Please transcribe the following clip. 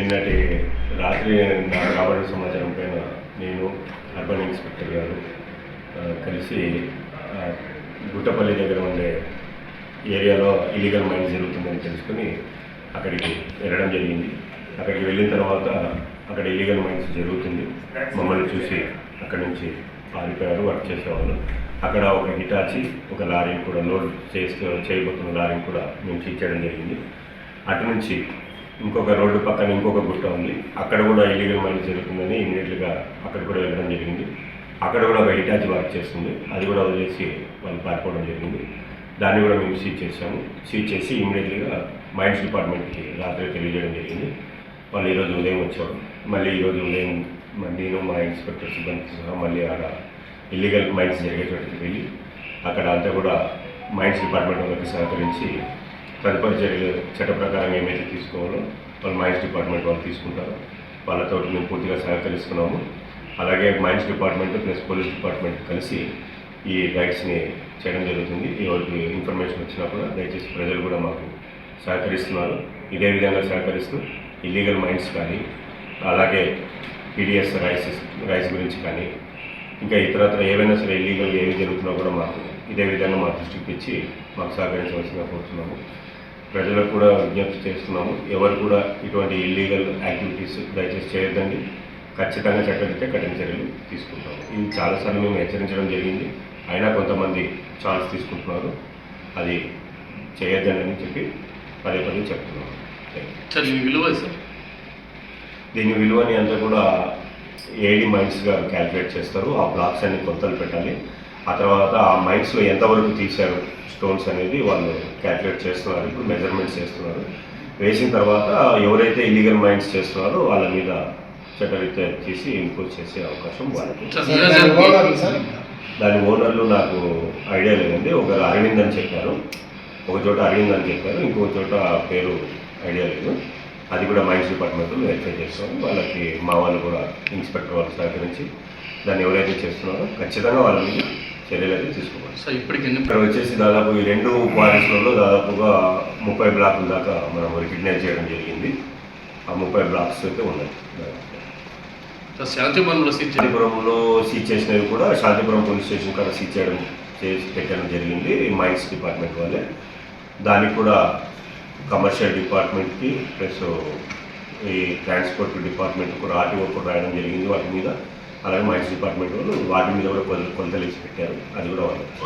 నిన్నటి రాత్రి నాకు రాబడిన సమాచారం పైన నేను అర్బన్ ఇన్స్పెక్టర్ గారు కలిసి గుట్టపల్లి దగ్గర ఉండే ఏరియాలో ఇల్లీగల్ మైన్స్ జరుగుతుందని తెలుసుకొని అక్కడికి వెళ్ళడం జరిగింది. అక్కడికి వెళ్ళిన తర్వాత అక్కడ ఇల్లీగల్ మైన్స్ జరుగుతుంది మమ్మల్ని చూసి అక్కడి నుంచి పారిపోయారు వర్క్ చేసేవాళ్ళు. అక్కడ ఒక హిటాచి ఒక లారీని కూడా లోడ్ చేయబోతున్న లారీని కూడా మేము చేయడం జరిగింది. అటు నుంచి ఇంకొక రోడ్డు పక్కన ఇంకొక గుట్ట ఉంది, అక్కడ కూడా ఇల్లీగల్ మైన్స్ జరుగుతుందని ఇమీడియట్గా అక్కడ కూడా వెళ్ళడం జరిగింది. అక్కడ కూడా ఒక హిటాచి వర్క్ చేస్తుంది, అది కూడా వదిలేసి వాళ్ళు పారిపోవడం జరిగింది. దాన్ని కూడా మేము సీజ్ చేసాము. సీజ్ చేసి ఇమీడియట్గా మైన్స్ డిపార్ట్మెంట్కి రాత్రి తెలియజేయడం జరిగింది. వాళ్ళు ఈరోజు ఉదయం వచ్చారు. మళ్ళీ ఈరోజు ఉదయం నేను మా ఇన్స్పెక్టర్ సిబ్బంది సహా మళ్ళీ ఆడ ఇల్లీగల్ మైన్స్ జరిగే చోటికి వెళ్ళి అక్కడ అంతా కూడా మైన్స్ డిపార్ట్మెంట్ వాళ్ళకి సహకరించి తదుపరి చర్యలు చట్ట ప్రకారం ఏమైతే తీసుకోవాలో వాళ్ళు మైన్స్ డిపార్ట్మెంట్ వాళ్ళు తీసుకుంటారు. వాళ్ళతో మేము పూర్తిగా సహకరిస్తున్నాము. అలాగే mines department plus police department కలిసి ఈ రైడ్స్ని చేయడం జరుగుతుంది. ఎవరికి ఇన్ఫర్మేషన్ వచ్చినా కూడా దయచేసి ప్రజలు కూడా మాకు సహకరిస్తున్నారు. ఇదే విధంగా సహకరిస్తూ ఇల్లీగల్ మైన్స్ కానీ అలాగే పీడిఎస్ రైస్ గురించి కానీ ఇంకా ఇతరత్ర ఏవైనా సరే ఇల్లీగల్ ఏవి జరుగుతున్నా కూడా మాకు ఇదే విధంగా మా దృష్టికి తెచ్చి మాకు సహకరించవలసిందిగా కోరుతున్నాము. ప్రజలకు కూడా విజ్ఞప్తి చేస్తున్నాము, ఎవరు కూడా ఇటువంటి ఇల్లీగల్ యాక్టివిటీస్ దయచేసి చేయొద్దండి. ఖచ్చితంగా చట్టరీత్యా కఠిన చర్యలు తీసుకుంటాము. ఇది చాలాసార్లు మేము హెచ్చరించడం జరిగింది, అయినా కొంతమంది ఛాన్స్ తీసుకుంటున్నారు. అది చేయొద్దని చెప్పి పదే పదే చెప్తున్నాము. సార్ ఈ విలువ సార్ దీని విలువని అంతా కూడా ఏడీ మైన్స్గా క్యాల్కులేట్ చేస్తారు. ఆ బ్లాక్స్ అన్ని కొలతలు పెట్టాలి. ఆ తర్వాత ఆ మైన్స్లో ఎంతవరకు తీశారు స్టోన్స్ అనేది వాళ్ళు క్యాల్కులేట్ చేస్తున్నారు. ఇప్పుడు మెజర్మెంట్స్ చేస్తున్నారు. వేసిన తర్వాత ఎవరైతే ఇల్లీగల్ మైన్స్ చేస్తున్నారో వాళ్ళ మీద చట్టరీత్యా తీసి ఇంపోజ్ చేసే అవకాశం వాళ్ళకి. దాని ఓనర్లు నాకు ఐడియా లేదండి. ఒకరు అరవింద్ అని చెప్పారు, ఒక చోట అరవింద్ అని చెప్పారు, ఇంకొక చోట పేరు ఐడియా లేదు. అది కూడా మైన్స్ డిపార్ట్మెంట్లో వెరిఫై చేస్తాము. వాళ్ళకి మా వాళ్ళు కూడా ఇన్స్పెక్టర్ వాళ్ళు సహకరించి దాన్ని ఎవరైతే చేస్తున్నారో ఖచ్చితంగా వాళ్ళ మీద చర్యలు అయితే తీసుకోవాలి. సార్ ఇప్పటికి ఇక్కడ వచ్చేసి దాదాపు ఈ 2 క్వారీస్లలో దాదాపుగా 30 బ్లాకుల దాకా మనం రికగ్నైజ్ చేయడం జరిగింది. ఆ 30 బ్లాక్స్ అయితే ఉన్నాయి. శాంతిపురంలో సీజ్ చేసినవి కూడా శాంతిపురం పోలీస్ స్టేషన్ కాడ సీజ్ చేసి పెట్టడం జరిగింది మైన్స్ డిపార్ట్మెంట్ వాళ్ళే. దానికి కూడా కమర్షియల్ డిపార్ట్మెంట్కి ప్లస్ ఈ ట్రాన్స్పోర్ట్ డిపార్ట్మెంట్ కూడా ఆర్టీఓ కూడా రాయడం జరిగింది వాటి మీద. అలాగే మైన్స్ డిపార్ట్మెంట్ వాళ్ళు వాటి మీద కూడా కొలతలు వేసి పెట్టారు. అది కూడా వాళ్ళు